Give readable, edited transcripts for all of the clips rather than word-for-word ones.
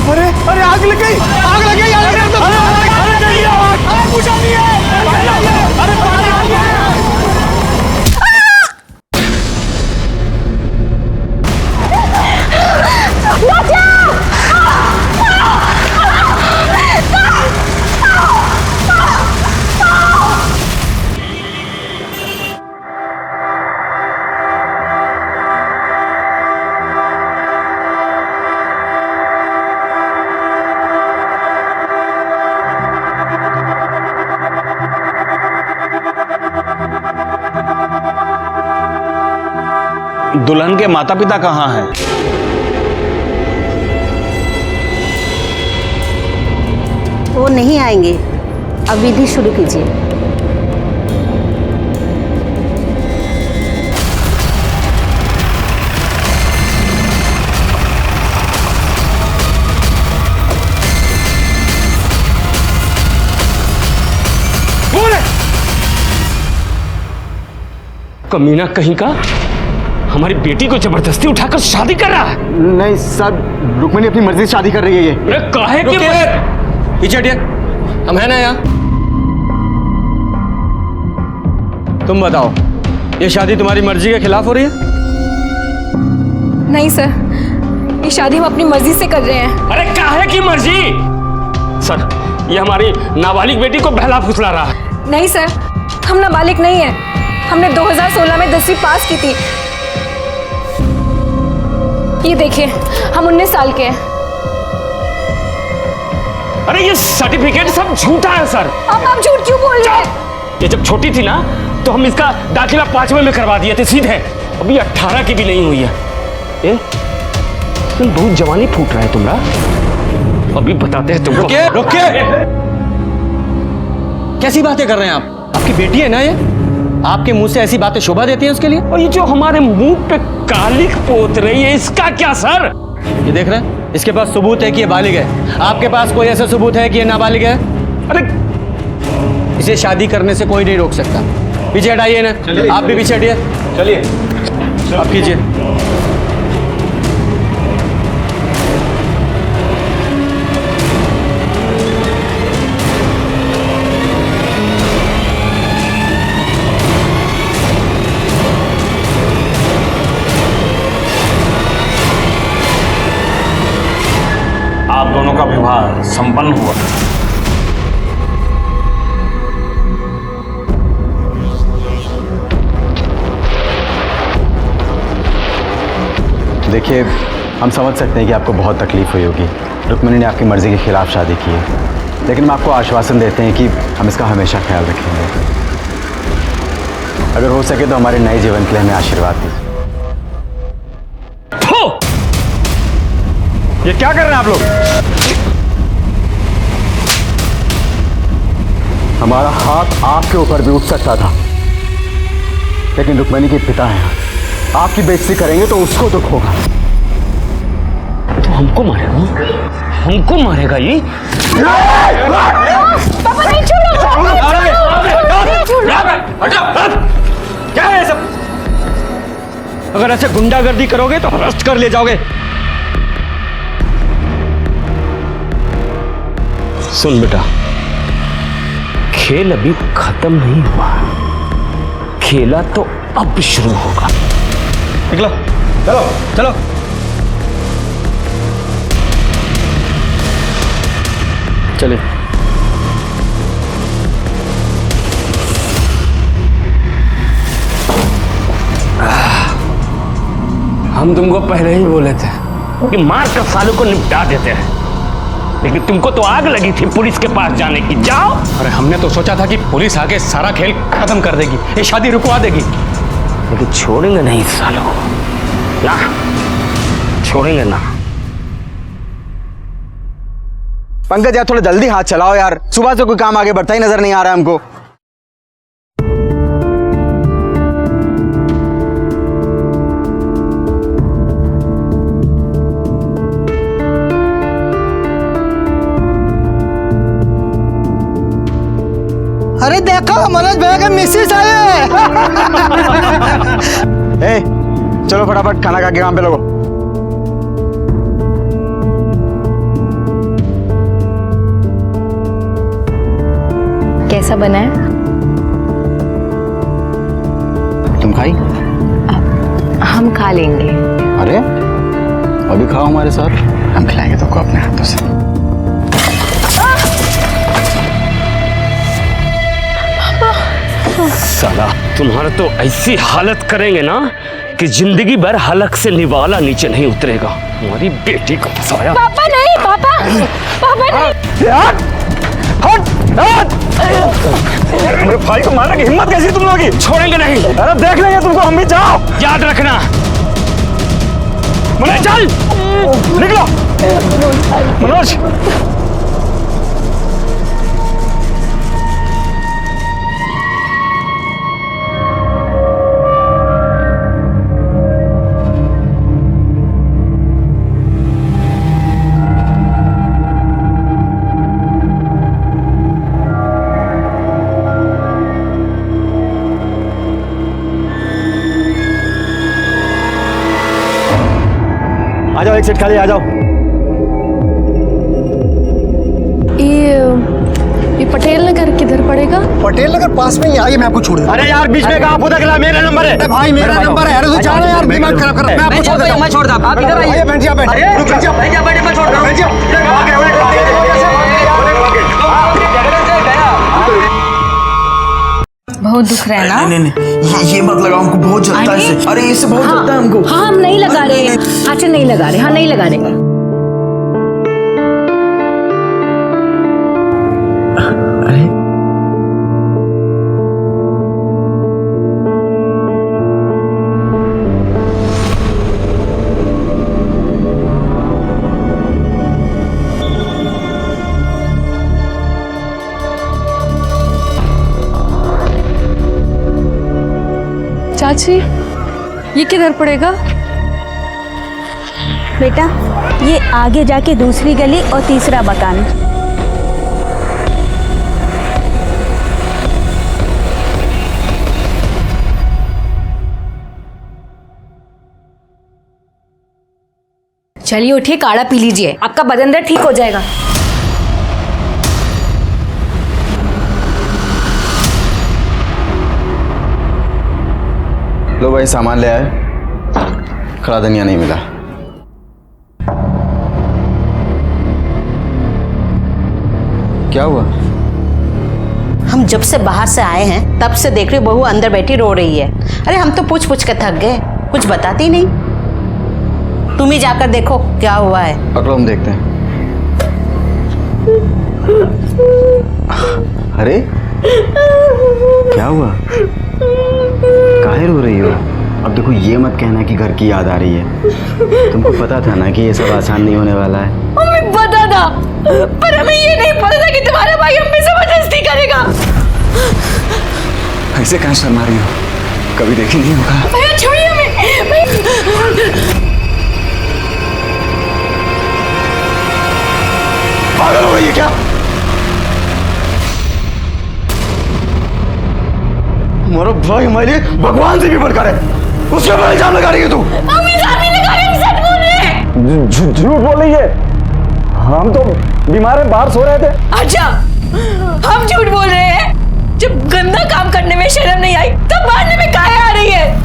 अरे अरे आग लग गई, आग लग गई, आग लग गई। अरे बुझा नहीं है। अरे पानी आ गया। दुल्हन के माता पिता कहाँ हैं? वो नहीं आएंगे, अब विधि शुरू कीजिए। कमीना कहीं का हमारी बेटी को जबरदस्ती उठाकर शादी कर रहा है। नहीं सर, रुक्मिणी अपनी मर्जी से शादी कर रही है ये। अरे काहे के पीछे हटिए, हम है ना यहाँ। तुम बताओ, ये शादी तुम्हारी मर्जी के खिलाफ हो रही है? नहीं सर, ये शादी हम अपनी मर्जी से कर रहे हैं। अरे काहे की मर्जी? सर, ये हमारी नाबालिग बेटी को बहला फुसला रहा है। नहीं सर, हम नाबालिग नहीं है। हमने 2016 में 10वीं पास की थी। ये देखिए, हम 19 साल के हैं। अरे ये सर्टिफिकेट सब झूठा है सर। आप झूठ क्यों बोल रहे हैं? ये जब छोटी थी ना तो हम इसका दाखिला 5वें में करवा दिए थे सीधे। अभी 18 की भी नहीं हुई है। ए, तुम बहुत जवानी फूट रहा है तुम्हारा। अभी बताते हैं तुमको। रुकिए, रुकिए। कैसी बातें कर रहे हैं आप? आपकी बेटी है ना ये? आपके मुंह से ऐसी बातें शोभा देती हैं उसके लिए? और ये जो हमारे मुंह पे कालिख पोत रही है, इसका क्या सर? ये देख रहे हैं, इसके पास सबूत है कि ये बालिग है। आपके पास कोई ऐसा सबूत है कि ये नाबालिग है? अरे इसे शादी करने से कोई नहीं रोक सकता। पीछे हटाइए ना, आप भी पीछे हटिए। चलिए, आप कीजिए। आप दोनों का विवाह संपन्न हुआ। देखिए, हम समझ सकते हैं कि आपको बहुत तकलीफ हुई होगी। रुक्मिणी ने आपकी मर्जी के खिलाफ शादी की है, लेकिन हम आपको आश्वासन देते हैं कि हम इसका हमेशा ख्याल रखेंगे। अगर हो सके तो हमारे नए जीवन के लिए हमें आशीर्वाद दीजिए। ये क्या कर रहे हैं आप लोग? हमारा हाथ आपके ऊपर भी उठ सकता था, लेकिन रुक्मिणी के पिता हैं। आपकी बेइज्जती करेंगे तो उसको दुख होगा। तो हमको मारेगा? हमको मारेगा ये? पापा नहीं, छोड़ो। क्या है सब? अगर ऐसे गुंडागर्दी करोगे तो अरेस्ट कर ले जाओगे। सुन बेटा, खेल अभी खत्म नहीं हुआ, खेला तो अब शुरू होगा। निकलो, चलो चलो। चलिए। हम तुमको पहले ही बोले थे कि मार कर सालों को निपटा देते हैं, लेकिन तुमको तो आग लगी थी पुलिस के पास जाने की। जाओ। अरे हमने तो सोचा था कि पुलिस आके सारा खेल खत्म कर देगी, ये शादी रुकवा देगी, लेकिन छोड़ेंगे नहीं सालों को ना, छोड़ेंगे ना। पंकज यार, थोड़ा जल्दी हाथ चलाओ यार, सुबह से कोई काम आगे बढ़ता ही नजर नहीं आ रहा है हमको। अरे देखो, मनोज भैया के मिसेज आए। ए, चलो फटाफट खाना खा के काम पे लगो। कैसा बना है? तुम खाई? हम खा लेंगे। अरे अभी खाओ हमारे साथ, हम खिलाएंगे तुमको अपने हाथों से। साला तुम्हारा तो ऐसी हालत करेंगे ना कि जिंदगी भर हलक से निवाला नीचे नहीं उतरेगा। हमारी बेटी को फंसाया। पापा नहीं, पापा नहीं। मेरे भाई को मारने की हिम्मत कैसी तुम लोगों की? छोड़ेंगे नहीं। अरे देख लेंगे तुमको, हम भी। जाओ, याद रखना। मनोज चल, निकलो। मनोज, आ जाओ, एक सीट खाली, आ जाओ। ये पटेल नगर किधर पड़ेगा? पटेल नगर पास में ही आइए, मैं आपको छोड़ दूँ। अरे यार बीच में कहाँ फुदक रहा? मेरा नंबर है। अरे भाई मेरा नंबर है। अरे तू जाओ यार, दिमाग खराब कर रहा है। मैं आपको छोड़ देता हूं। मैं छोड़ दूं, आप इधर आइए। बैठ जा, बैठ जा, बैठ जा, बैठ जा, बैठ जा, मैं छोड़ रहा हूं। बहुत दुख रहा है ना? नहीं नहीं, ये मत लगाओ, हमको बहुत जलता है इससे। अरे इससे बहुत जलता है हमको। हाँ हम नहीं लगा रहे। अच्छा नहीं लगा रहे, हाँ नहीं लगा रहे। अरे चाची, ये किधर पड़ेगा? बेटा ये आगे जाके दूसरी गली और तीसरा मकान। चलिए उठिए, काढ़ा पी लीजिए, आपका बदन दर्द ठीक हो जाएगा। लो भाई सामान ले आए, खड़ा धनिया नहीं मिला। क्या हुआ? हम जब से बाहर से आए हैं तब से देख रहे बहू अंदर बैठी रो रही है। अरे हम तो पूछ पूछ के थक गए, कुछ बताती नहीं। तुम ही जाकर देखो क्या हुआ है। पकड़ो हम देखते हैं। अरे क्या हुआ? काहे रो रही हो? अब देखो ये मत कहना कि घर की याद आ रही है। तुमको पता था ना कि ये सब आसान नहीं होने वाला है। हमें पता था, पर हमें ये नहीं पता था कि तुम्हारा भाई हम पे जबरदस्ती करेगा। ऐसे कहाँ शर्मा रही हो? कभी देखी नहीं होगा। भैया छोड़िए हमें। पागल हो गई है क्या? हमारा भाई हमारे लिए भगवान से भी बढ़कर है, उसके ऊपर इल्जाम लगा रही है तू। हम इल्जाम नहीं लगा रहे, हम सच बोल रहे हैं। झूठ बोल रही है। हम तो बीमार है, बाहर सो रहे थे। अच्छा हम झूठ बोल रहे हैं? जब गंदा काम करने में शर्म नहीं आई तब मारने में काहे आ रही है?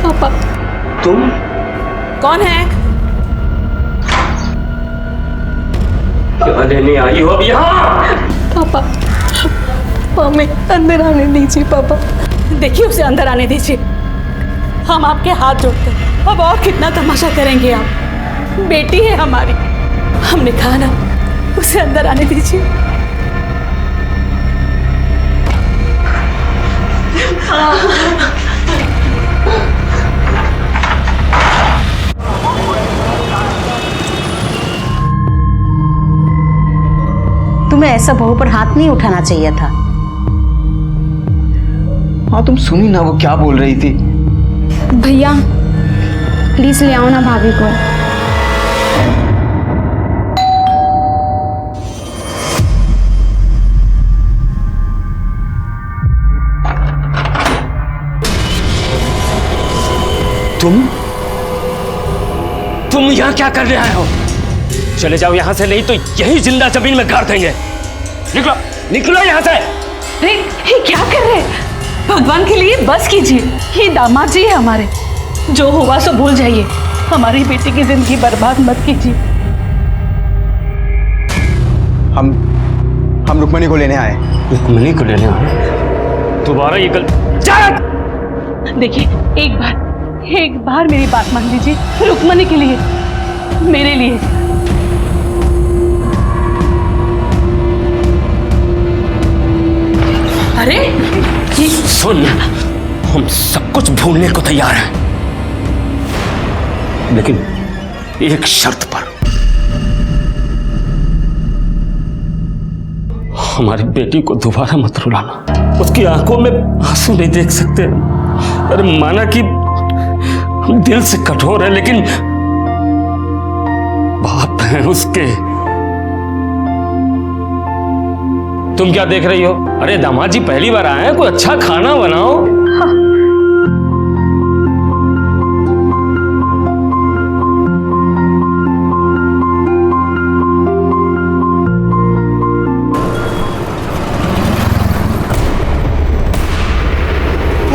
पापा। तुम कौन है? क्या लेने आई हो अब यहाँ? पापा, हमें अंदर आने दीजिए पापा। देखिए उसे अंदर आने दीजिए, हम आपके हाथ जोड़ते हैं। अब और कितना तमाशा करेंगे आप? बेटी है हमारी, हमने कहा ना, उसे अंदर आने दीजिए। तुम्हें ऐसा बहू पर हाथ नहीं उठाना चाहिए था। हाँ तुम सुनी ना वो क्या बोल रही थी? भैया प्लीज ले आओ ना भाभी को। तुम यहाँ क्या करने आए हो? चले जाओ यहाँ से, नहीं तो यही जिंदा जमीन में गाड़ देंगे। निकलो निकलो यहाँ से। अरे ये क्या कर रहे हैं? भगवान के लिए बस कीजिए, ये दामाद जी है हमारे, जो हुआ सो भूल जाइए, हमारी बेटी की जिंदगी बर्बाद मत कीजिए। हम रुक्मणी को लेने आए। रुक्मणी को लेने आए? दोबारा ये देखिए एक बार मेरी बात मान लीजिए, रुक्मणी के लिए, मेरे लिए। अरे सुन, हम सब कुछ भूलने को तैयार हैं, लेकिन एक शर्त पर। हमारी बेटी को दोबारा मत रुलाना। उसकी आंखों में आंसू नहीं देख सकते। अरे माना कि हम दिल से कठोर हैं, लेकिन बाप हैं उसके। तुम क्या देख रही हो? अरे दामाद जी पहली बार आए हैं, कोई अच्छा खाना बनाओ।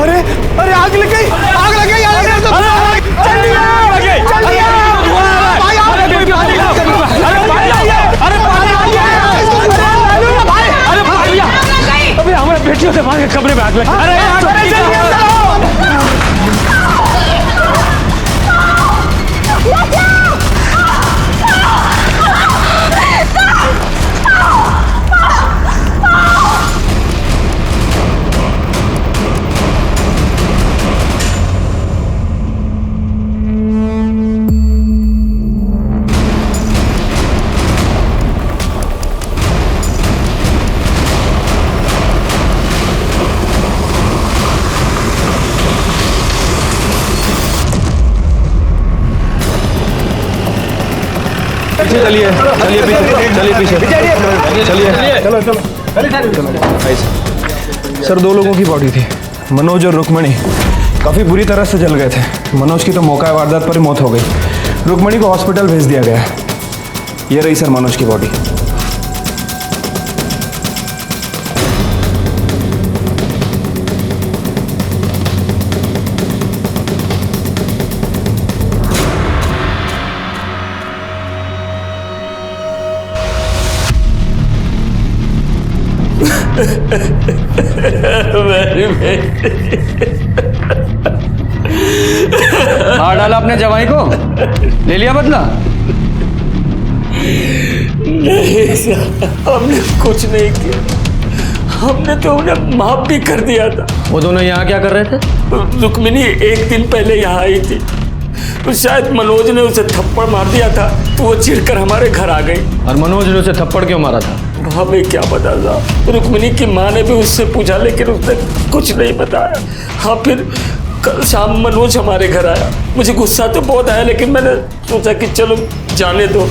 अरे अरे आग लग गई, आग लग गई, आग लग गई। अबे हमारे बेटियों से भाग के कमरे में आग लगी। चलिए चलिए पीछे सर, 2 लोगों की बॉडी थी, मनोज और रुक्मणी। काफ़ी बुरी तरह से जल गए थे। मनोज की तो मौका वारदात पर ही मौत हो गई। रुक्मणी को हॉस्पिटल भेज दिया गया। ये रही सर मनोज की बॉडी। मार डाला अपने जवाई को, ले लिया बदला? नहीं सर, हमने कुछ नहीं किया। हमने तो उन्हें माफ भी कर दिया था। वो दोनों यहाँ क्या कर रहे थे? रुक्मिणी 1 दिन पहले यहाँ आई थी, तो शायद मनोज ने उसे थप्पड़ मार दिया था, तो वो चिढ़कर हमारे घर आ गई। और मनोज ने उसे थप्पड़ क्यों मारा था? हमें क्या पता था। रुक्मिणी की माँ ने भी उससे पूछा, लेकिन उसने कुछ नहीं बताया। हाँ, फिर कल शाम मनोज हमारे घर आया। मुझे गुस्सा तो बहुत आया, लेकिन मैंने सोचा कि चलो जाने दो,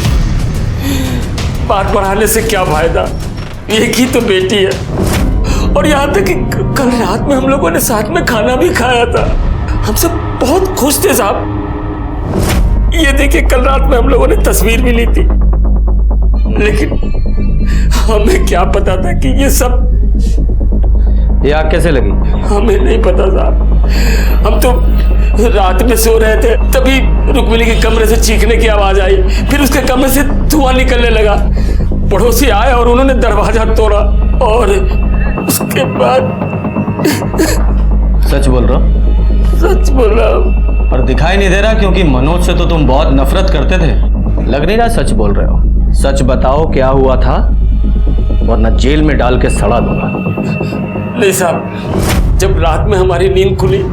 बात बढ़ाने से क्या फायदा, एक ही तो बेटी है। और यहाँ तक कि कल रात में हम लोगों ने साथ में खाना भी खाया था। हम सब बहुत खुश थे साहब। ये देखिए, कल रात में हम लोगों ने तस्वीर भी ली थी, लेकिन हमें क्या पता था कि ये सब। ये आग कैसे लगी? हमें नहीं पता साहब। हम तो रात में सो रहे थे, तभी रुक्मिणी के कमरे से चीखने की आवाज आई। फिर उसके कमरे से धुआं निकलने लगा। पड़ोसी आए और उन्होंने दरवाजा तोड़ा, और उसके बाद। सच बोल रहा हूँ? सच बोल रहा हूँ। पर दिखाई नहीं दे रहा, क्योंकि मनोज से तो तुम बहुत नफरत करते थे। लग नहीं रहा सच बोल रहे हो। सच बताओ क्या हुआ था, वरना जेल में डाल के सड़ा दूंगा। नहीं साहब, जब रात में हमारी नींद खुली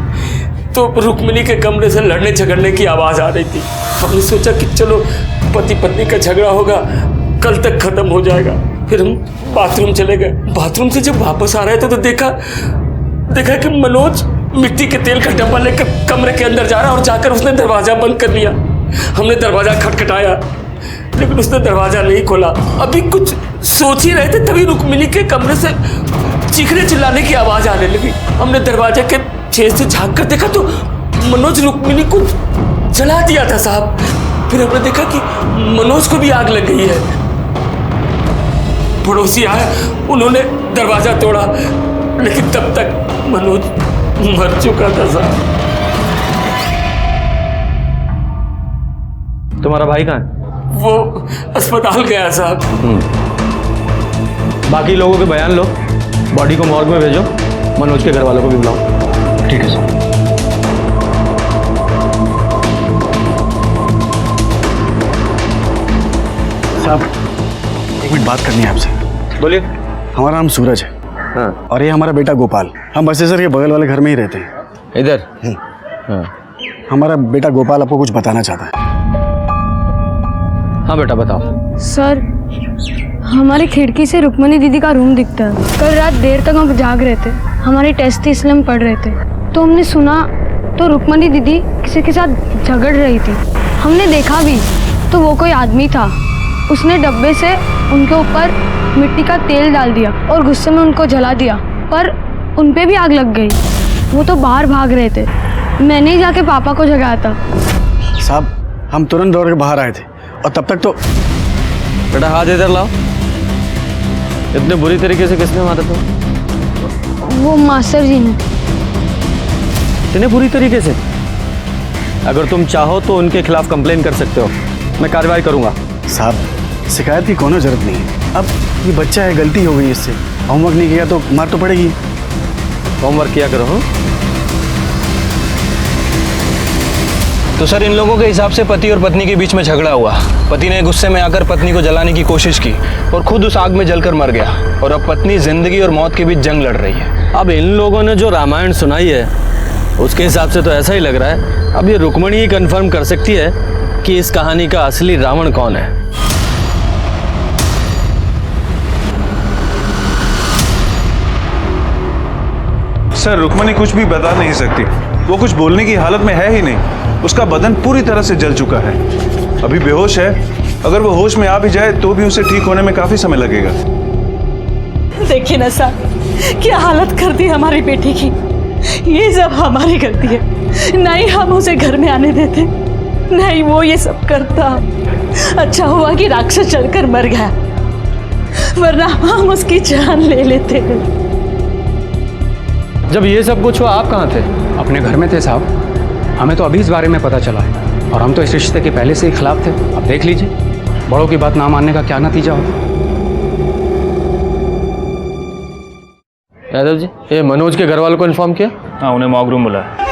तो रुक्मिणी के कमरे से लड़ने झगड़ने की आवाज आ रही थी। हमने सोचा कि चलो पति पत्नी का झगड़ा होगा, कल तक खत्म हो जाएगा। फिर हम बाथरूम चले गए। बाथरूम से जब वापस आ रहे थे तो देखा कि मनोज मिट्टी के तेल का डब्बा लेकर कमरे के अंदर जा रहा और जाकर उसने दरवाजा बंद कर लिया। हमने दरवाजा खटखटाया लेकिन उसने दरवाजा नहीं खोला। अभी कुछ सोच ही रहे थे तभी रुक्मिणी के कमरे से चीखने चिल्लाने की आवाज आने लगी। हमने दरवाजे के छेद से झांक कर देखा तो मनोज रुक्मिणी को जला दिया था साहब। फिर हमने देखा कि मनोज को भी आग लग गई है। पड़ोसी आए, उन्होंने दरवाजा तोड़ा लेकिन तब तक मनोज मर चुका था साहब। तुम्हारा भाई कहाँ है? वो अस्पताल गया साहब। बाकी लोगों के बयान लो, बॉडी को मॉर्ग में भेजो, मनोज के घर वालों को भी बुलाओ। ठीक है सर। साहब एक मिनट बात करनी है आपसे। बोलिए। हमारा नाम सूरज है। हाँ। और ये हमारा बेटा गोपाल। हम बसेसर के बगल वाले घर में ही रहते हैं। इधर? हाँ। हमारा बेटा गोपाल आपको कुछ बताना चाहता है। हाँ बेटा बताओ। सर, हमारी खिड़की से रुक्मणी दीदी का रूम दिखता है। कल रात देर तक हम जाग रहे थे, हमारी टेस्ट थी इसलिए हम पढ़ रहे थे, तो हमने सुना तो रुक्मणी दीदी किसी के साथ झगड़ रही थी। हमने देखा भी तो वो कोई आदमी था, उसने डब्बे से उनके ऊपर मिट्टी का तेल डाल दिया और गुस्से में उनको जला दिया, पर उन पे भी आग लग गई। वो तो बाहर भाग रहे थे, मैंने ही जाके पापा को जगाया था। साहब हम तुरंत दौड़ के बाहर आए थे और तब तक तो। बेटा हाथ इधर लाओ। इतने बुरी तरीके से किसने मारा था? वो मास्टर जी ने। इतने बुरी तरीके से? अगर तुम चाहो तो उनके खिलाफ कंप्लेन कर सकते हो, मैं कार्रवाई करूंगा। साहब शिकायत की कोनो जरूरत नहीं है। अब ये बच्चा है, गलती हो गई इससे, होमवर्क नहीं किया तो मार तो पड़ेगी। होमवर्क किया करो। हाँ? तो सर इन लोगों के हिसाब से पति और पत्नी के बीच में झगड़ा हुआ। पति ने गुस्से में आकर पत्नी को जलाने की कोशिश की और खुद उस आग में जलकर मर गया, और अब पत्नी जिंदगी और मौत के बीच जंग लड़ रही है। अब इन लोगों ने जो रामायण सुनाई है उसके हिसाब से तो ऐसा ही लग रहा है। अब ये रुक्मणी ही कंफर्म कर सकती है कि इस कहानी का असली रावण कौन है। सर रुक्मणी कुछ भी बता नहीं सकती, वो कुछ बोलने की हालत में है ही नहीं। उसका बदन पूरी तरह से जल चुका है, अभी बेहोश है। अगर वो होश में आ भी जाए तो भी उसे ठीक होने में काफी समय लगेगा। देखिए ना साहब, क्या हालत कर दी हमारी बेटी की। ये सब हमारी गलती है, नहीं हम उसे घर में आने देते, नहीं वो ये सब करता। अच्छा हुआ कि राक्षस चढ़कर मर गया, वरना हम उसकी जान ले लेते। जब ये सब कुछ हुआ आप कहाँ थे? अपने घर में थे साहब, हमें तो अभी इस बारे में पता चला है, और हम तो इस रिश्ते के पहले से ही खिलाफ थे। अब देख लीजिए बड़ों की बात ना मानने का क्या नतीजा होगा। यादव जी, ये मनोज के घर वालों को इन्फॉर्म किया? हाँ, उन्हें मॉर्ग रूम बुलाया।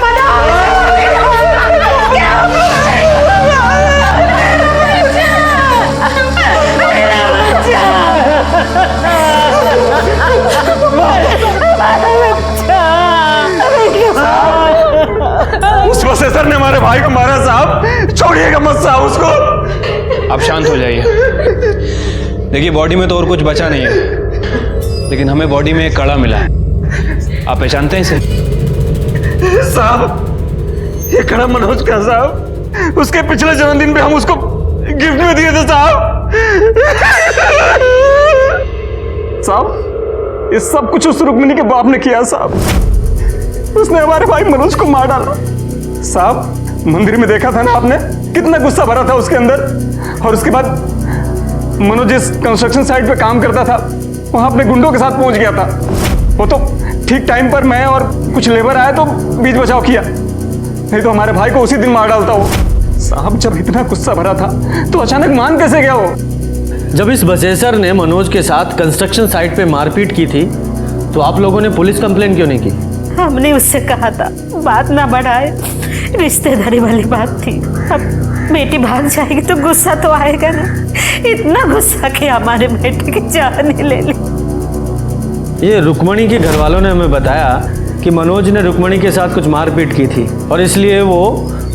उस प्रोसेसर ने हमारे भाई को मारा साहब, छोड़िएगा मत साहब उसको। आप शांत हो जाइए। देखिए बॉडी में तो और कुछ बचा नहीं है, लेकिन हमें बॉडी में एक कड़ा मिला है। आप पहचानते हैं इसे? साहब ये कड़ा मनोज का साहब, उसके पिछले जन्मदिन पे हम उसको गिफ्ट में दिए थे साहब। साहब ये सब कुछ उस रुक्मिणी के बाप ने किया साहब। उसने हमारे भाई मनोज को मार डाला साहब। मंदिर में देखा था ना आपने, कितना गुस्सा भरा था उसके अंदर। और उसके बाद मनोज जिस कंस्ट्रक्शन साइट पे काम करता था वहां अपने गुंडों के साथ पहुंच गया था। वो तो ठीक टाइम पर मैं और कुछ लेबर आए तो बीच बचाव किया, नहीं तो हमारे भाई को उसी दिन मार डालता वो साहब। जब इतना गुस्सा भरा था तो अचानक मान कैसे गया वो? जब इस बसेसर ने मनोज के साथ कंस्ट्रक्शन साइट पे मारपीट की थी तो आप लोगों ने पुलिस कंप्लेन क्यों नहीं की? हमने उससे कहा था बात ना बढ़ाए, रिश्तेदारी वाली बात थी। अब बेटी भाग जाएगी तो गुस्सा तो आएगा ना। इतना गुस्सा कि हमारे बेटे की जान ही ले ली। ये रुक्मणी के घर वालों ने हमें बताया कि मनोज ने रुक्मणी के साथ कुछ मारपीट की थी और इसलिए वो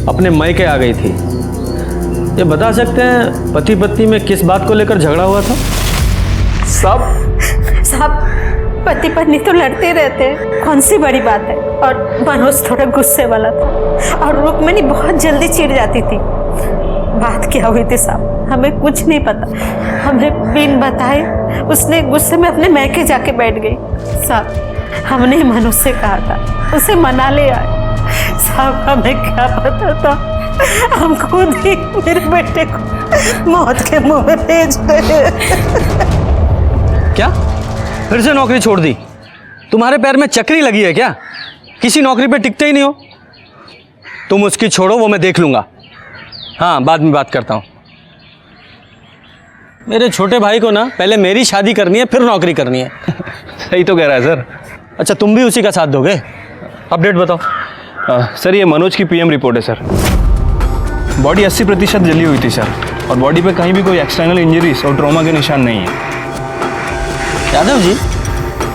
अपने मायके आ गई थी। ये बता सकते हैं पति पत्नी में किस बात को लेकर झगड़ा हुआ था? साहब पति पत्नी तो लड़ते रहते हैं, कौन सी बड़ी बात है। और मनोज थोड़ा गुस्से वाला था और रुक्मणी बहुत जल्दी चिढ़ जाती थी। बात क्या हुई थी साहब, हमें कुछ नहीं पता। हमें बिन बताए उसने गुस्से में अपने मैके जाके बैठ गई। साहब हमने मनोज से कहा था उसे मना ले आए। साहब हमें क्या पता था, हम खुद ही मेरे बेटे को मौत के मुंह में भेज गए। क्या फिर से नौकरी छोड़ दी? तुम्हारे पैर में चक्री लगी है क्या? किसी नौकरी पे टिकते ही नहीं हो। तुम उसकी छोड़ो, वो मैं देख लूंगा। हाँ, बाद में बात करता हूँ। मेरे छोटे भाई को ना पहले मेरी शादी करनी है, फिर नौकरी करनी है। सही तो कह रहा है सर। अच्छा, तुम भी उसी का साथ दोगे? अपडेट बताओ। सर ये मनोज की पीएम रिपोर्ट है सर। बॉडी 80% जली हुई थी सर, और बॉडी पे कहीं भी कोई एक्सटर्नल इंजरीज और ट्रॉमा के निशान नहीं है। यादव जी,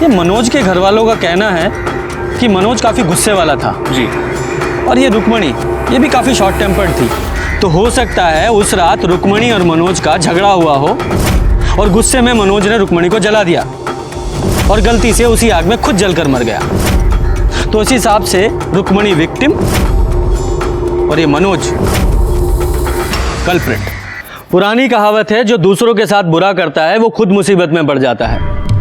ये मनोज के घर वालों का कहना है कि मनोज काफ़ी गुस्से वाला था जी, और ये रुक्मणी ये भी काफ़ी शॉर्ट टेम्पर्ड थी। तो हो सकता है उस रात रुक्मणी और मनोज का झगड़ा हुआ हो और गुस्से में मनोज ने रुक्मणी को जला दिया और गलती से उसी आग में खुद जलकर मर गया। तो इस हिसाब से रुक्मणी विक्टिम और ये मनोज कल्प्रिट। पुरानी कहावत है, जो दूसरों के साथ बुरा करता है वो खुद मुसीबत में पड़ जाता है,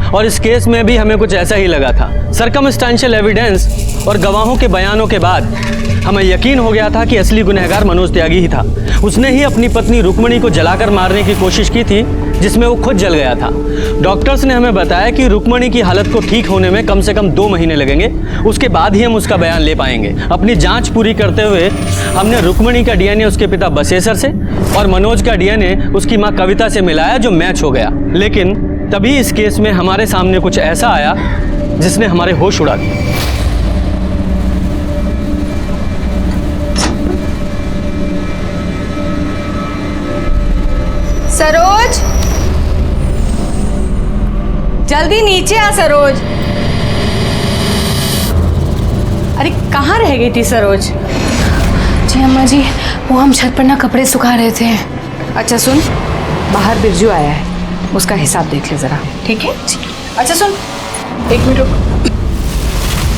और इस केस में भी हमें कुछ ऐसा ही लगा था। सर्कमस्टेंशियल एविडेंस और गवाहों के बयानों के बाद हमें यकीन हो गया था कि असली गुनहगार मनोज त्यागी ही था। उसने ही अपनी पत्नी रुक्मणी को जलाकर मारने की कोशिश की थी, जिसमें वो खुद जल गया था। डॉक्टर्स ने हमें बताया कि रुक्मणी की हालत को ठीक होने में कम से कम 2 महीने लगेंगे, उसके बाद ही हम उसका बयान ले पाएंगे। अपनी जांच पूरी करते हुए हमने रुक्मणी का डीएनए उसके पिता बसेसर से और मनोज का डीएनए उसकी माँ कविता से मिलाया, जो मैच हो गया। लेकिन तभी इस केस में हमारे सामने कुछ ऐसा आया जिसने हमारे होश उड़ा दिए। सरोज, जल्दी नीचे आ सरोज। अरे कहाँ रह गई थी सरोज? जी अम्मा जी, वो हम छत पर ना कपड़े सुखा रहे थे। अच्छा सुन, बाहर बिरजू आया है, उसका हिसाब देख ले जरा, ठीक है? अच्छा सुन, 1 मिनट रुक।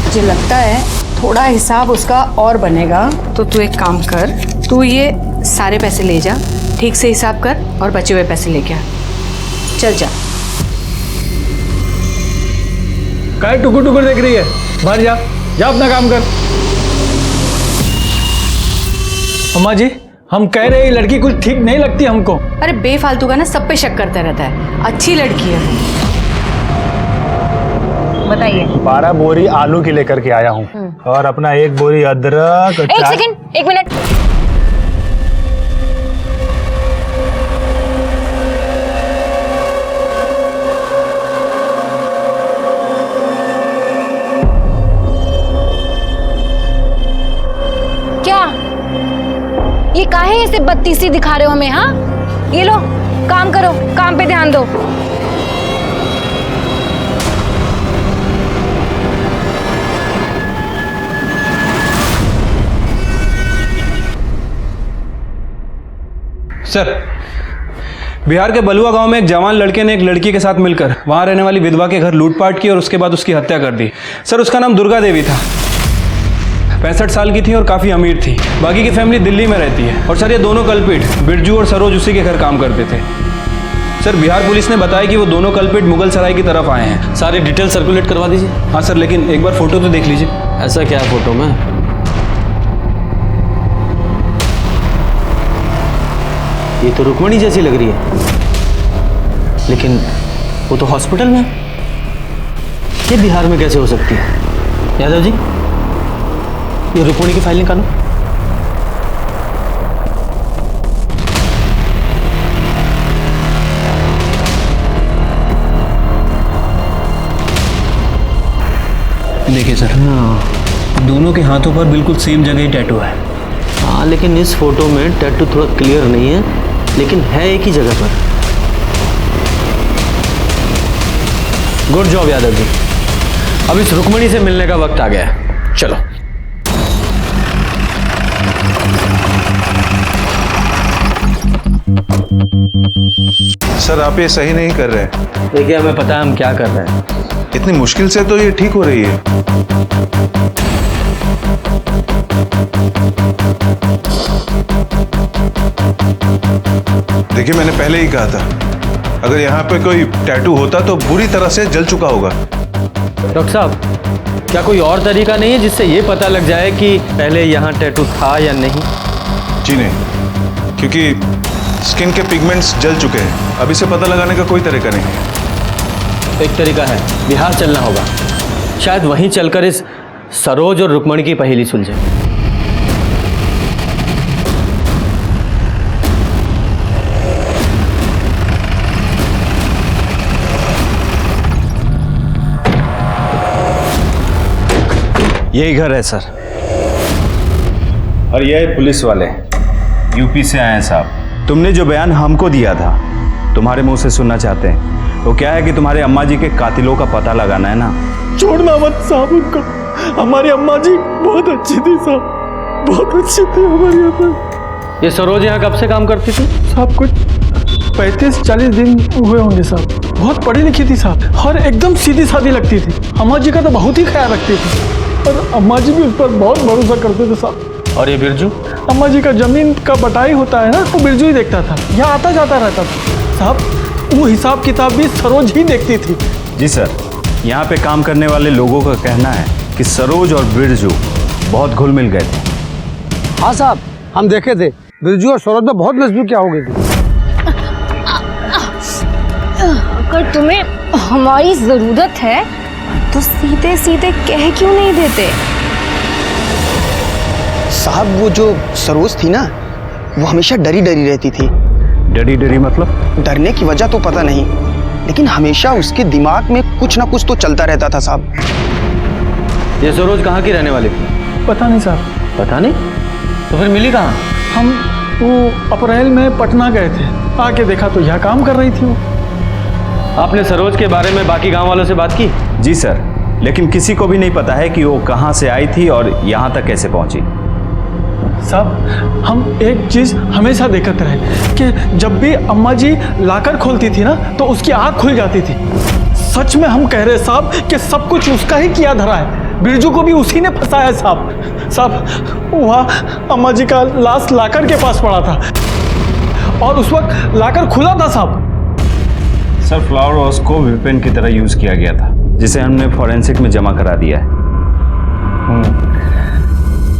मुझे लगता है थोड़ा हिसाब उसका और बनेगा, तो तू एक काम कर, तू ये सारे पैसे ले जा, ठीक से हिसाब कर और बचे हुए पैसे लेके आ। चल जा। काय टुकुर टुकुर देख रही है? बाहर जा, जा अपना काम कर। अम्मा जी, हम कह रहे हैं ये लड़की कुछ ठीक नहीं लगती हमको। अरे बेफालतू का ना सब पे शक करता रहता है। अच्छी लड़की है वो। बताइए। 12 बोरी आलू की लेकर के आया हूँ और अपना 1 बोरी अदरक। 1 सेकंड, 1 मिनट। क्या ये काहे ऐसे बत्तीसी दिखा रहे हो हमें? हाँ, ये लो, काम करो, काम पे ध्यान दो। सर, बिहार के बलुआ गांव में एक जवान लड़के ने एक लड़की के साथ मिलकर वहां रहने वाली विधवा के घर लूटपाट की और उसके बाद उसकी हत्या कर दी। सर, उसका नाम दुर्गा देवी था, 65 साल की थी और काफ़ी अमीर थी। बाकी की फैमिली दिल्ली में रहती है। और सर, ये दोनों कल्पिट बिरजू और सरोज उसी के घर काम करते थे। सर, बिहार पुलिस ने बताया कि वो दोनों कल्पिट मुगल सराय की तरफ आए हैं। सारी डिटेल सर्कुलेट करवा दीजिए। हाँ सर, लेकिन एक बार फोटो तो देख लीजिए। ऐसा क्या है फोटो में? ये तो रुक्मणी जैसी लग रही है, लेकिन वो तो हॉस्पिटल में है। ये बिहार में कैसे हो सकती है? यादव जी, ये रुक्मणी की फाइल निकालो। देखिए सर, दोनों के हाथों पर बिल्कुल सेम जगह ही टैटू है। हाँ, लेकिन इस फोटो में टैटू थोड़ा क्लियर नहीं है, लेकिन है एक ही जगह पर। Good job Yadav ji. अब इस रुक्मणी से मिलने का वक्त आ गया है, चलो। सर, आप ये सही नहीं कर रहे। देखिए, हमें पता है हम क्या कर रहे हैं। इतनी मुश्किल से तो ये ठीक हो रही है। देखिए, मैंने पहले ही कहा था, अगर यहाँ पे कोई टैटू होता तो बुरी तरह से जल चुका होगा। डॉक्टर साहब, क्या कोई और तरीका नहीं है जिससे ये पता लग जाए कि पहले यहाँ टैटू था या नहीं? जी नहीं, क्योंकि स्किन के पिगमेंट्स जल चुके हैं। अब इसे पता लगाने का कोई तरीका नहीं है। एक तरीका है, बिहार चलना होगा। शायद वहीं चलकर इस सरोज और रुक्मणी की पहेली सुलझे। यही घर है सर, और ये पुलिस वाले यूपी से आए हैं साहब। तुमने जो बयान हमको दिया था, तुम्हारे मुंह से सुनना चाहते हैं। वो क्या है कि तुम्हारे अम्मा जी के कातिलों का पता लगाना है ना। छोड़ना मत साहब उनको। हमारी अम्मा जी बहुत अच्छी थी साहब, बहुत अच्छी थी हमारी अम्मा। ये सरोज यहाँ कब से काम करती थी? साहब कुछ 35-40 दिन हुए होंगे साहब। बहुत पढ़ी लिखी थी साहब, और एकदम सीधी सादी लगती थी। अम्मा जी का तो बहुत ही ख्याल रखती थी, और अम्मा जी भी उस पर बहुत भरोसा करते थे साहब। और ये बिरजू? अम्मा जी का जमीन का बटाई होता है ना, वो बिरजू ही देखता था। यहाँ आता जाता रहता था साहब। वो हिसाब किताब भी सरोज ही देखती थी। जी सर, यहाँ पे काम करने वाले लोगों का कहना है कि सरोज और बिरजू बहुत घुल मिल गए थे। हाँ साहब, हम देखे थे, बिरजू और सरोज में बहुत नजदीकियाँ हो गई थी। अगर तुम्हें हमारी जरूरत है तो सीधे सीधे कह क्यों नहीं देते? साहब, वो जो सरोज थी ना, वो हमेशा डरी डरी रहती थी। डरी डरी मतलब? डरने की वजह तो पता नहीं, लेकिन हमेशा उसके दिमाग में कुछ ना कुछ तो चलता रहता था साहब। ये सरोज कहाँ की रहने वाली थी? पता नहीं साहब। पता नहीं? तो फिर मिली कहाँ? हम वो अप्रैल में पटना गए थे, आके देखा तो यहाँ काम कर रही थी वो। आपने सरोज के बारे में बाकी गांव वालों से बात की? जी सर, लेकिन किसी को भी नहीं पता है कि वो कहाँ से आई थी और यहाँ तक कैसे पहुँची। साहब, हम एक चीज हमेशा देखते रहे कि जब भी अम्मा जी लाकर खोलती थी ना, तो उसकी आँख खुल जाती थी। सच में हम कह रहे साहब कि सब कुछ उसका ही किया धरा है। बिरजू को भी उसी ने फंसाया साहब। साहब, वहाँ अम्मा जी का लाश लाकर के पास पड़ा था, और उस वक्त लाकर खुला था साहब। सर, फ्लावर वॉश को वेपन की तरह यूज किया गया था, जिसे हमने फॉरेंसिक में जमा करा दिया है।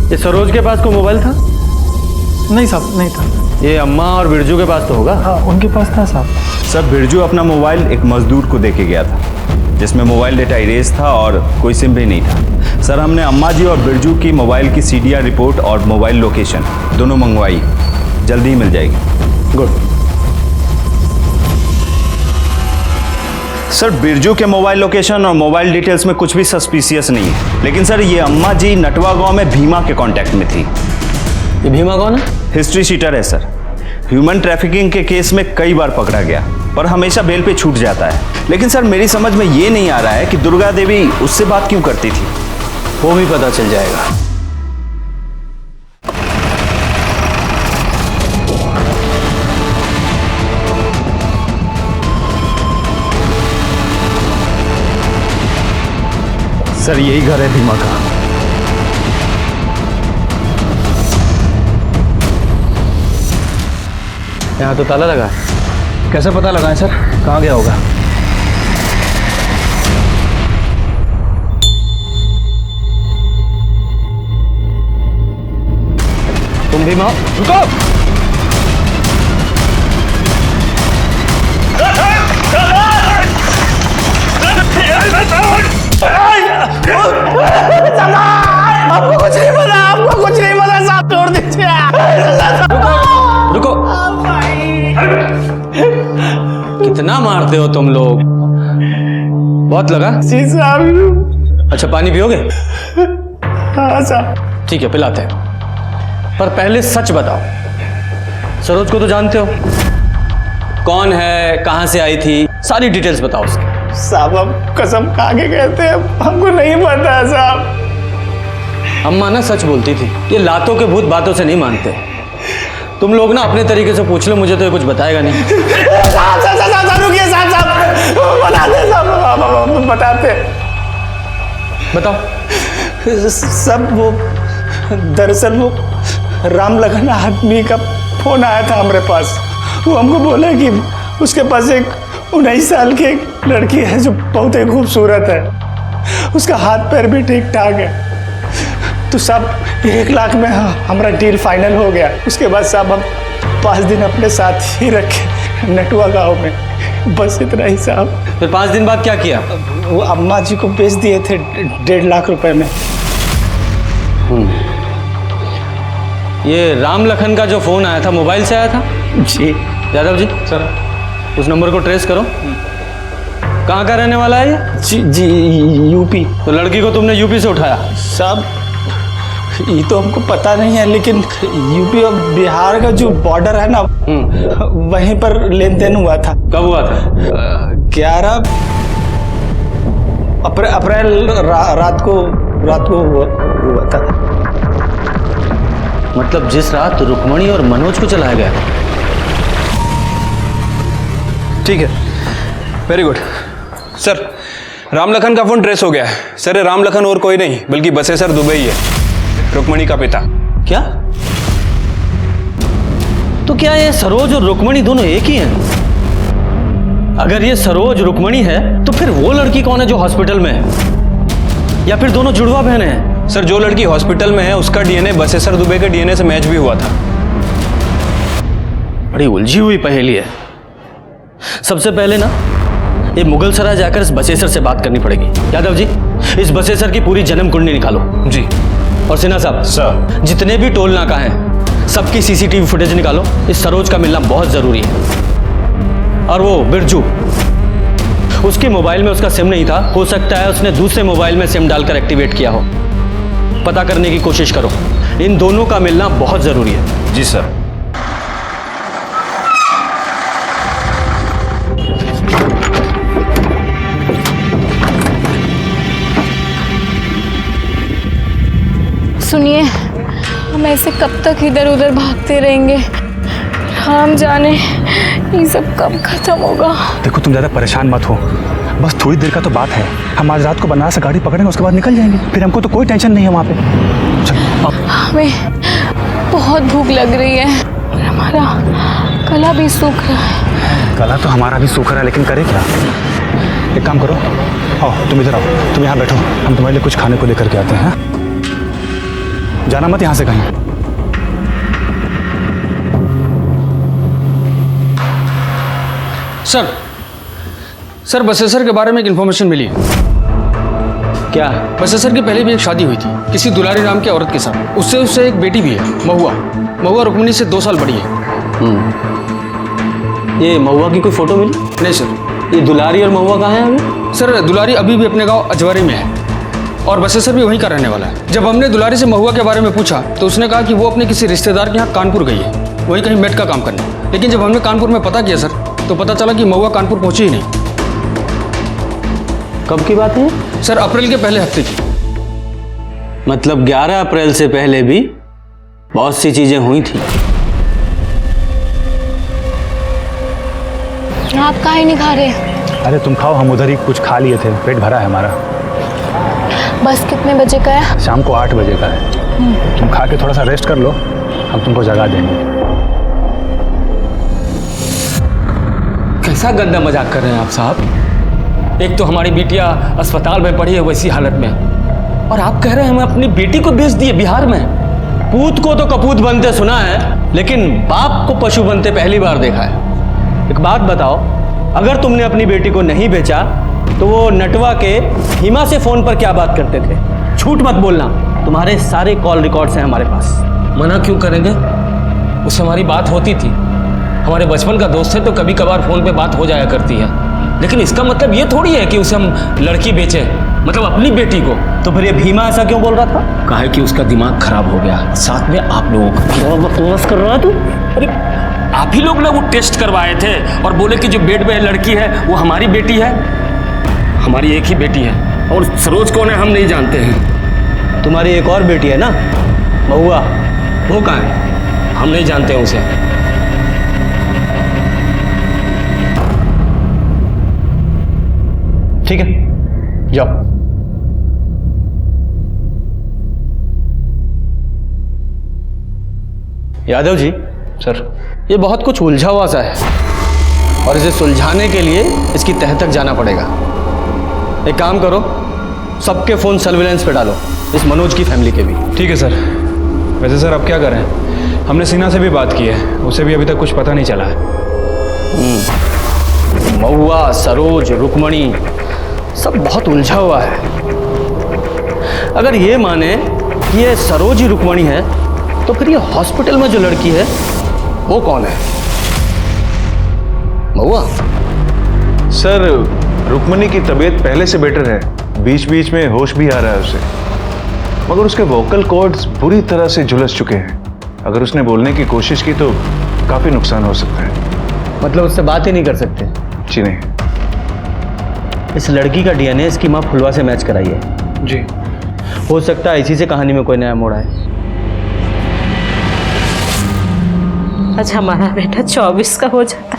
ये सरोज के पास कोई मोबाइल था? नहीं साहब, नहीं था। ये अम्मा और बिरजू के पास तो होगा? हाँ, उनके पास था साहब। सर, बिरजू अपना मोबाइल एक मजदूर को देके गया था, जिसमें मोबाइल डेटा इरेज था और कोई सिम भी नहीं था। सर, हमने अम्मा जी और बिरजू की मोबाइल की CDR रिपोर्ट और मोबाइल लोकेशन दोनों मंगवाई, जल्दी ही मिल जाएगी। गुड। सर, बिरजू के मोबाइल लोकेशन और मोबाइल डिटेल्स में कुछ भी सस्पिशियस नहीं है, लेकिन सर ये अम्मा जी नटवा गांव में भीमा के कांटेक्ट में थी। ये भीमा कौन है? हिस्ट्री शीटर है सर। ह्यूमन ट्रैफिकिंग के केस में कई बार पकड़ा गया, पर हमेशा बेल पे छूट जाता है। लेकिन सर, मेरी समझ में ये नहीं आ रहा है कि दुर्गा देवी उससे बात क्यों करती थी। वो भी पता चल जाएगा। सर, यही घर है भीमा का। यहाँ तो ताला लगा है। कैसे पता लगाएं सर, कहाँ गया होगा? तुम भी माँ, रुको। आपको कुछ नहीं पता, आपको कुछ नहीं पता साहब, छोड़ दीजिए। रुको। कितना मारते हो तुम लोग? बहुत लगा? जी साहब। अच्छा, पानी पियोगे? हाँ साहब। ठीक है, पिलाते हैं। पर पहले सच बताओ, सरोज को तो जानते हो? कौन है, कहाँ से आई थी, सारी डिटेल्स बताओ उसकी। साहब, हम कसम खा के कहते हैं, हमको नहीं पता साहब। अम्मा ना सच बोलती थी, ये लातों के भूत बातों से नहीं मानते। तुम लोग ना अपने तरीके से पूछ लो, मुझे तो ये कुछ बताएगा नहीं। साहब रुकिए साहब, बता दे साहब। अब बताते। बताओ। सब वो दरअसल वो राम लगन आदमी का फोन आया था हमारे पास। वो हमको बोला कि उसके पास एक 19 साल की एक लड़की है जो बहुत ही खूबसूरत है, उसका हाथ पैर भी ठीक ठाक है। तो सब 1 लाख में हमारा डील फाइनल हो गया। उसके बाद साहब हम 5 दिन अपने साथ ही रखे नटुआ गांव में, बस इतना ही साहब। फिर 5 दिन बाद क्या किया? वो अम्मा जी को बेच दिए थे 1.5 लाख रुपए में। ये राम लखन का जो फोन आया था मोबाइल से आया था? जी। यादव जी सर, उस नंबर को ट्रेस करो। कहाँ का रहने वाला है ये? जी यूपी। तो लड़की को तुमने यूपी से उठाया? साहब ये तो हमको पता नहीं है, लेकिन यूपी और बिहार का जो बॉर्डर है ना, वहीं पर लेन देन हुआ था। कब हुआ था? 11 अप्रैल रात को हुआ था। मतलब जिस रात रुक्मणी और मनोज को चलाया गया। ठीक है, very good sir. Ram Lakhan का फोन ट्रेस हो गया है सर। ये राम लखन और कोई नहीं बल्कि बसेसर दुबई है, रुक्मणी का पिता। क्या? तो क्या ये सरोज और रुक्मणी दोनों एक ही हैं? अगर ये सरोज रुक्मणी है तो फिर वो लड़की कौन है जो हॉस्पिटल में है? या फिर दोनों जुड़वा बहन हैं? सर जो लड़की हॉस्पिटल में है उसका डीएनए बसेसर दुबे के डीएनए से मैच भी हुआ था। बड़ी उलझी हुई पहेली है। सबसे पहले ना ये मुगल सराय जाकर इस बसेसर से बात करनी पड़ेगी। यादव जी इस बसेसर की पूरी जन्म कुंडली निकालो। जी। और सिन्हा साहब सर, जितने भी टोल नाका हैं सबकी सीसीटीवी फुटेज निकालो। इस सरोज का मिलना बहुत जरूरी है। और वो बिरजू, उसके मोबाइल में उसका सिम नहीं था, हो सकता है उसने दूसरे मोबाइल में सिम डालकर एक्टिवेट किया हो। पता करने की कोशिश करो। इन दोनों का मिलना बहुत जरूरी है। जी सर। सुनिए, हम ऐसे कब तक इधर उधर भागते रहेंगे? हम जाने ये सब कब खत्म होगा। देखो तुम ज़्यादा परेशान मत हो, बस थोड़ी देर का तो बात है। हम आज रात को बनारस से गाड़ी पकड़ेंगे, उसके बाद निकल जाएंगे। फिर हमको तो कोई टेंशन नहीं है वहाँ पे। चलो। हमें बहुत भूख लग रही है और हमारा गला भी सूख रहा है। गला तो हमारा भी सूख रहा है, लेकिन करे क्या? एक काम करो, आओ तुम इधर आओ, तुम यहाँ बैठो, हम तुम्हारे लिए कुछ खाने को लेकर के आते हैं। जाना मत यहाँ से कहीं। सर बसेसर के बारे में एक इन्फॉर्मेशन मिली। क्या? बसेसर की पहले भी एक शादी हुई थी किसी दुलारी नाम की औरत के साथ। उससे एक बेटी भी है, महुआ रुक्मणी से 2 साल बड़ी है। ये महुआ की कोई फोटो मिली? नहीं सर। ये दुलारी और महुआ कहाँ है अभी? सर दुलारी अभी भी अपने गांव अजवारी में है और बसेसर भी वहीं का रहने वाला है। जब हमने दुलारी से महुआ के बारे में पूछा तो उसने कहा कि वो अपने किसी रिश्तेदार के यहाँ कानपुर गई है, वहीं कहीं मेट का काम करने। लेकिन जब हमने कानपुर में पता किया सर, तो पता चला कि महुआ कानपुर पहुंची ही नहीं। कब की बात है? सर अप्रैल के पहले हफ्ते की। मतलब 11 अप्रैल से पहले भी बहुत सी चीजें हुई थी। आप काहे नहीं खा रहे? अरे तुम खाओ, हम उधर ही कुछ खा लिए थे, पेट भरा है हमारा। बस कितने बजे का है? शाम को 8 बजे का है। तुम खा के थोड़ा सा रेस्ट कर लो, हम तुमको जगा देंगे। कैसा गंदा मजाक कर रहे हैं आप साहब? एक तो हमारी बिटिया अस्पताल में पड़ी है वैसी हालत में, और आप कह रहे हैं हमें अपनी बेटी को बेच दिए बिहार में। पूत को तो कपूत बनते सुना है, लेकिन बाप को पशु बनते पहली बार देखा है। एक बात बताओ, अगर तुमने अपनी बेटी को नहीं बेचा तो वो नटवा के हिमा से फोन पर क्या बात करते थे? झूठ मत बोलना, तुम्हारे सारे कॉल रिकॉर्ड्स हैं हमारे पास। मना क्यों करेंगे? उससे हमारी बात होती थी, हमारे बचपन का दोस्त है, तो कभी कभार फोन पे बात हो जाया करती है। लेकिन इसका मतलब ये थोड़ी है कि उसे हम लड़की बेचे, मतलब अपनी बेटी को। तो फिर ये भीमा ऐसा क्यों बोल रहा था? कहा है कि उसका दिमाग खराब हो गया, साथ में आप लोगों का। बकवास कर रहा है तू? अरे आप ही लोग ना वो टेस्ट करवाए थे और बोले कि जो बेड में लड़की है वो हमारी बेटी है। हमारी एक ही बेटी है, और सरोज कौन है हम नहीं जानते हैं। तुम्हारी एक और बेटी है ना, महुआ, वो कहाँ है? हम नहीं जानते हैं उसे। ठीक है, जाओ। यादव जी। सर। ये बहुत कुछ उलझा हुआ सा है और इसे सुलझाने के लिए इसकी तह तक जाना पड़ेगा। एक काम करो, सबके फोन सर्विलेंस पे डालो, इस मनोज की फैमिली के भी। ठीक है सर। वैसे सर अब क्या करें, हमने सीना से भी बात की है, उसे भी अभी तक कुछ पता नहीं चला है। महुआ, सरोज, रुक्मणी सब बहुत उलझा हुआ है। अगर ये माने कि ये सरोज ही रुक्मणी है तो फिर ये हॉस्पिटल में जो लड़की है वो कौन है? महुआ? सर रुक्मणी की तबीयत पहले से बेटर है, बीच बीच में होश भी आ रहा है उसे, मगर उसके वोकल कॉर्ड्स बुरी तरह से झुलस चुके हैं। अगर उसने बोलने की कोशिश की तो काफी नुकसान हो सकता है। मतलब उससे बात ही नहीं कर सकते? जी नहीं। इस लड़की का डीएनए इसकी माँ फुलवा से मैच कराई है। जी। हो सकता है इसी से कहानी में कोई नया मोड़ आए। आज हमारा बेटा 24 का हो जाता,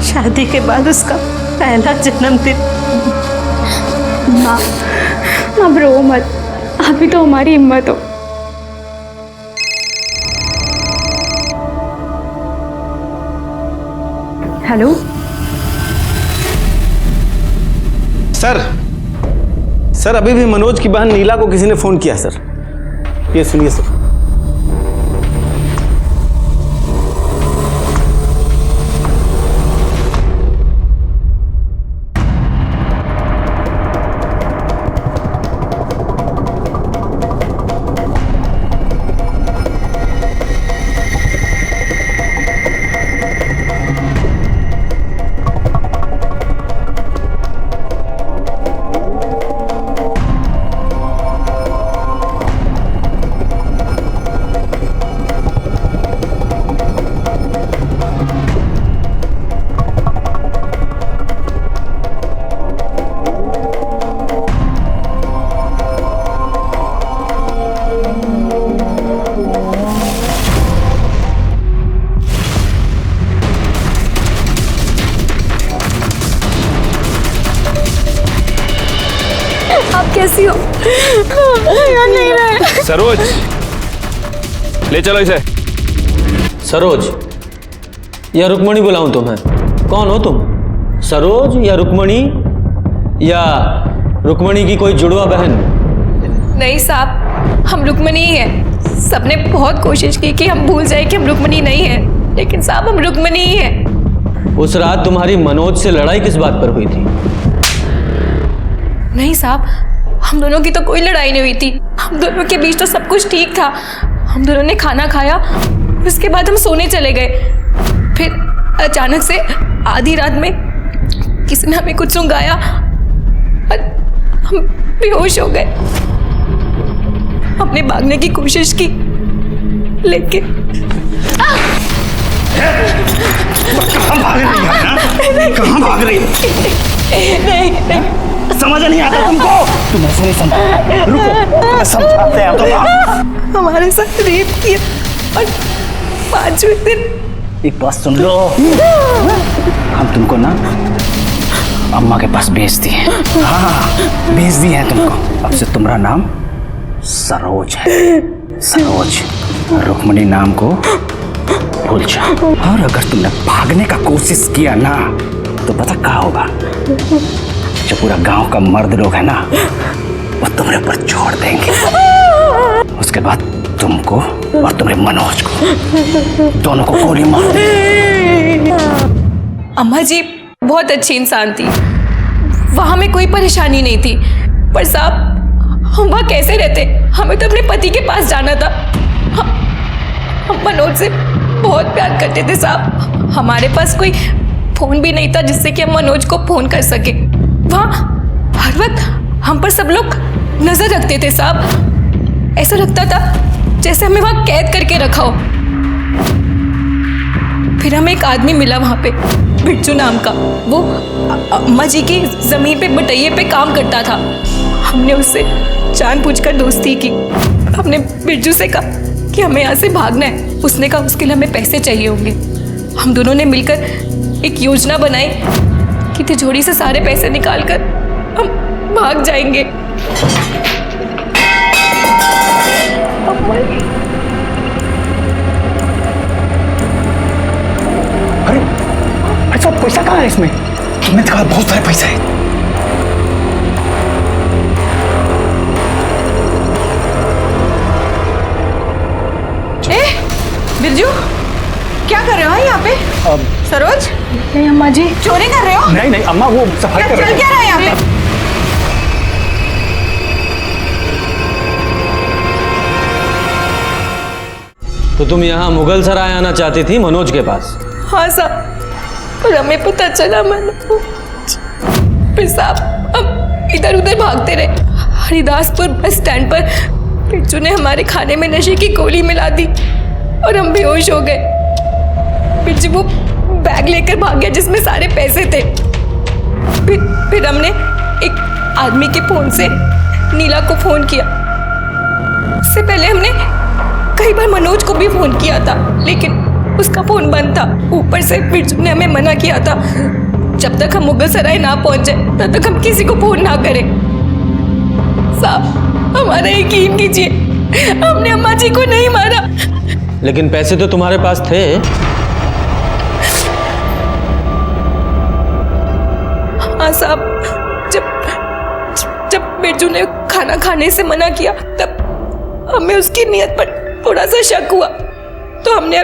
शादी के बाद उसका पहला जन्मदिन। माँ, अब रो मत, आप भी तो हमारी हिम्मत हो। हेलो सर अभी भी मनोज की बहन नीला को किसी ने फोन किया सर। ये सुनिए सर। आप कैसी हो? याद नहीं रहे। सरोज, ले चलो इसे। सरोज या रुक्मणी बुलाऊं तुम्हें? कौन हो तुम? सरोज या रुक्मणी या रुक्मणी की कोई जुड़वा बहन? नहीं साहब, हम रुक्मणी ही हैं। सबने बहुत कोशिश की कि हम भूल जाए कि हम रुक्मणी नहीं हैं, लेकिन साहब हम रुक्मणी ही हैं। उस रात तुम्हारी मनोज से लड़ाई किस बात पर हुई थी? नहीं साहब, हम दोनों की तो कोई लड़ाई नहीं हुई थी। हम दोनों के बीच तो सब कुछ ठीक था। हम दोनों ने खाना खाया, उसके बाद हम सोने चले गए। फिर अचानक से आधी रात में किसी ने हमें कुछ सुंघाया और हम बेहोश हो गए। हमने भागने की कोशिश की, लेकिन कहाँ भाग रही है? कहाँ भाग रही है? नहीं, समझ नहीं आता तुमको? तुम ऐसे नहीं समझ। रुको, मैं समझाते हैं तुम। हमारे साथ रेप किया और 5वें दिन। एक बात सुन लो, हम तुमको ना अम्मा के पास भेज दिए। हाँ, भेज दिए हैं तुमको। अब से तुम्हारा नाम सरोज है। सरोज, रुक्मणी नाम को भूल जाओ। और अगर तुमने भागने का कोशिश किया ना तो पता क्या होगा? जो पूरा गांव का मर्द लोग है ना, वो तुम्हारे ऊपर छोड़ देंगे। उसके बाद तुमको और तुम्हारे मनोज को, दोनों को गोली मार देंगे। अम्मा जी बहुत अच्छी इंसान थी, वहां में कोई परेशानी नहीं थी। पर साहब, हम वहाँ कैसे रहते? हमें तो अपने पति के पास जाना था। हम मनोज से बहुत प्यार करते थे साहब। हमारे पास कोई फोन भी नहीं था जिससे कि हम मनोज को फोन कर सके। वहाँ हर वक्त हम पर सब लोग नजर रखते थे साहब। ऐसा लगता था जैसे हमें वहाँ कैद करके रखा हो। फिर हमें एक आदमी मिला वहाँ पे, बिट्टू नाम का। वो अम्मा जी की जमीन पे बटैये पे काम करता था। हमने उससे जानबूझकर दोस्ती की। हमने बिट्टू से कहा कि हमें यहाँ से भागना है। उसने कहा उसके लिए हमें पैसे चाहिए होंगे। हम दोनों ने मिलकर एक योजना बनाई की तिजोरी से सारे पैसे निकालकर हम भाग जाएंगे। अरे सब पैसा कहाँ है इसमें? तुमने कहा बहुत सारे पैसे हैं। बिरजू, क्या कर रहे हो यहाँ पे? सरोज, नहीं अम्मा जी, चोरी कर रहे हो? नहीं नहीं अम्मा, वो सफाई कर रहे चल क्या रहा है यहाँ पे? तो तुम यहाँ मुगल सराय आना चाहती थी मनोज के पास? हाँ साहब, और हमें पता चला मनोज। फिर साहब हम इधर उधर भागते रहे। हरिदासपुर बस स्टैंड पर बिरजू ने हमारे खाने में नशे की गोली मिला दी और हम बेहोश हो गए। बिरजू वो बैग लेकर भाग गया जिसमें सारे पैसे थे। फिर हमने एक आदमी के फोन से नीला को फोन किया। उससे पहले हमने कई बार मनोज को भी फोन किया था, लेकिन उसका फोन बंद था। ऊपर से बिरजू ने हमें मना किया था जब तक हम मुगल सराय ना पहुंचे तब तक हम किसी को फोन ना करें। साहब हमारा यकीन कीजिए, हमने अम्मा जी को नहीं मारा। लेकिन पैसे तो तुम्हारे पास थे। हाँ साहब, जब बिरजू ने खाना खाने से मना किया तब हमें उसकी नीयत पर थोड़ा सा शक हुआ, तो हमने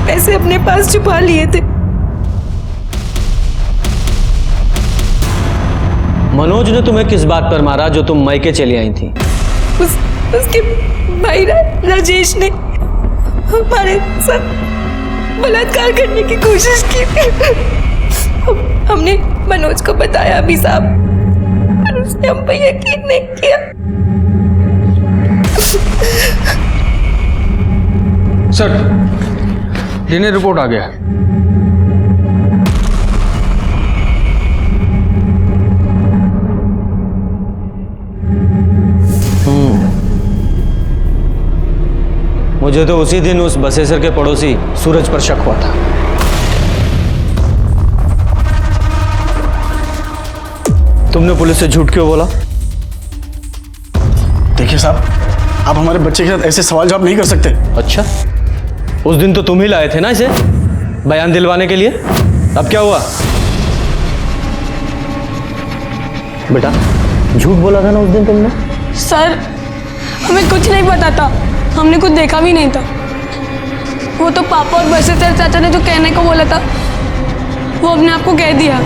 पैसे अपने पास छुपा लिए थे। मनोज ने तुम्हें किस बात पर मारा जो तुम मायके चली आई थी? उसके भाई राजेश ने हमारे साथ बलात्कार करने की कोशिश की थी। हमने मनोज को बताया भी साहब, पर उसने हम पे यकीन नहीं किया। सर, डीएनए रिपोर्ट आ गया। मुझे तो उसी दिन उस बसेसर के पड़ोसी सूरज पर शक हुआ था। तुमने पुलिस से झूठ क्यों बोला? देखिए साहब, आप हमारे बच्चे के साथ ऐसे सवाल जवाब नहीं कर सकते। अच्छा, उस दिन तो तुम ही लाए थे ना इसे बयान दिलवाने के लिए। अब क्या हुआ? बेटा झूठ बोला था ना उस दिन तुमने। सर हमें कुछ नहीं पता था, हमने कुछ देखा भी नहीं था। वो तो पापा और बसेसर चाचा ने जो कहने को बोला था वो अपने आप को कह दिया।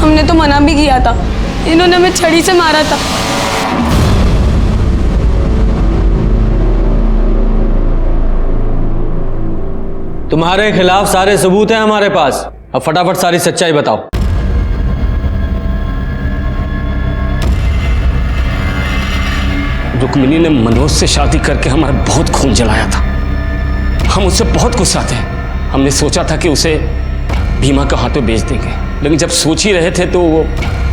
हमने तो मना भी किया था, इन्होंने हमें छड़ी से मारा था। तुम्हारे खिलाफ सारे सबूत हैं हमारे पास। अब फटाफट सारी सच्चाई बताओ। रुक्मिणी ने मनोज से शादी करके हमारा बहुत खून जलाया था। हम उससे बहुत गुस्सा थे। हमने सोचा था कि उसे भीमा के हाथों बेच देंगे, लेकिन जब सोच ही रहे थे तो वो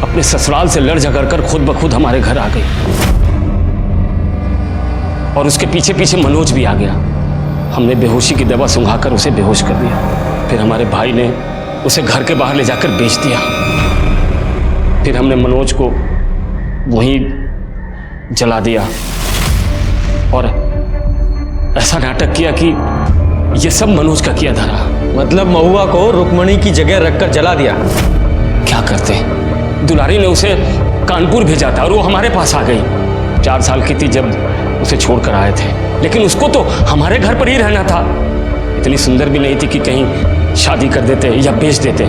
अपने ससुराल से लड़ झगड़ कर खुद ब खुद हमारे घर आ गई। और उसके पीछे पीछे मनोज भी आ गया। हमने बेहोशी की दवा सुंघाकर उसे बेहोश कर दिया। फिर हमारे भाई ने उसे घर के बाहर ले जाकर बेच दिया। फिर हमने मनोज को वहीं जला दिया और ऐसा नाटक किया कि ये सब मनोज का किया धरा। मतलब महुआ को रुक्मणी की जगह रखकर जला दिया। क्या करते, दुलारी ने उसे कानपुर भेजा था और वो हमारे पास आ गई। 4 साल की थी जब उसे छोड़कर आए थे, लेकिन उसको तो हमारे घर पर ही रहना था। इतनी सुंदर भी नहीं थी कि कहीं शादी कर देते या बेच देते।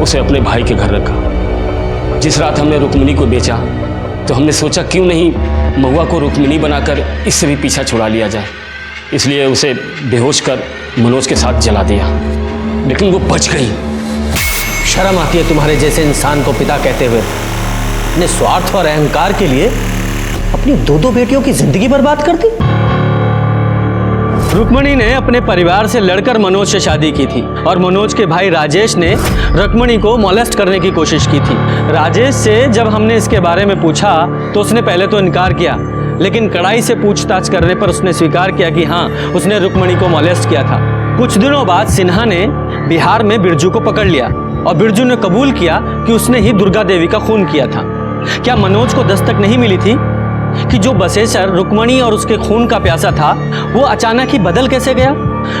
उसे अपने भाई के घर रखा। जिस रात हमने रुक्मिणी को बेचा तो हमने सोचा क्यों नहीं महुआ को रुक्मिणी बनाकर इससे भी पीछा छुड़ा लिया जाए। इसलिए उसे बेहोश कर मनोज के साथ जला दिया, लेकिन वो बच गई। शर्म आती है तुम्हारे जैसे इंसान को पिता कहते हुए। अपने स्वार्थ और अहंकार के लिए अपनी 2 बेटियों की जिंदगी बर्बाद कर दी। रुक्मणी ने अपने परिवार से लड़कर मनोज से शादी की थी और मनोज के भाई राजेश ने रुक्मणी को मॉलेस्ट करने की कोशिश की थी। राजेश से जब हमने इसके बारे में पूछा तो उसने पहले तो इनकार किया, लेकिन कड़ाई से पूछताछ करने पर उसने स्वीकार किया कि हाँ, उसने रुक्मणी को मॉलेस्ट किया था। कुछ दिनों बाद सिन्हा ने बिहार में बिरजू को पकड़ लिया और बिरजू ने कबूल किया कि उसने ही दुर्गा देवी का खून किया था। क्या मनोज को दस्तक नहीं मिली थी कि जो बसेसर रुक्मणी और उसके खून का प्यासा था वो अचानक ही बदल कैसे गया?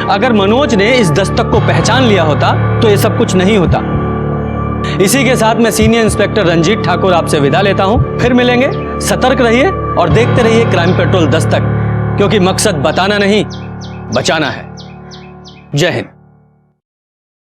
अगर मनोज ने इस दस्तक को पहचान लिया होता तो ये सब कुछ नहीं होता। इसी के साथ मैं सीनियर इंस्पेक्टर रंजीत ठाकुर आपसे विदा लेता हूं। फिर मिलेंगे। सतर्क रहिए और देखते रहिए क्राइम पेट्रोल दस्तक, क्योंकि मकसद बताना नहीं, बचाना है। जय हिंद।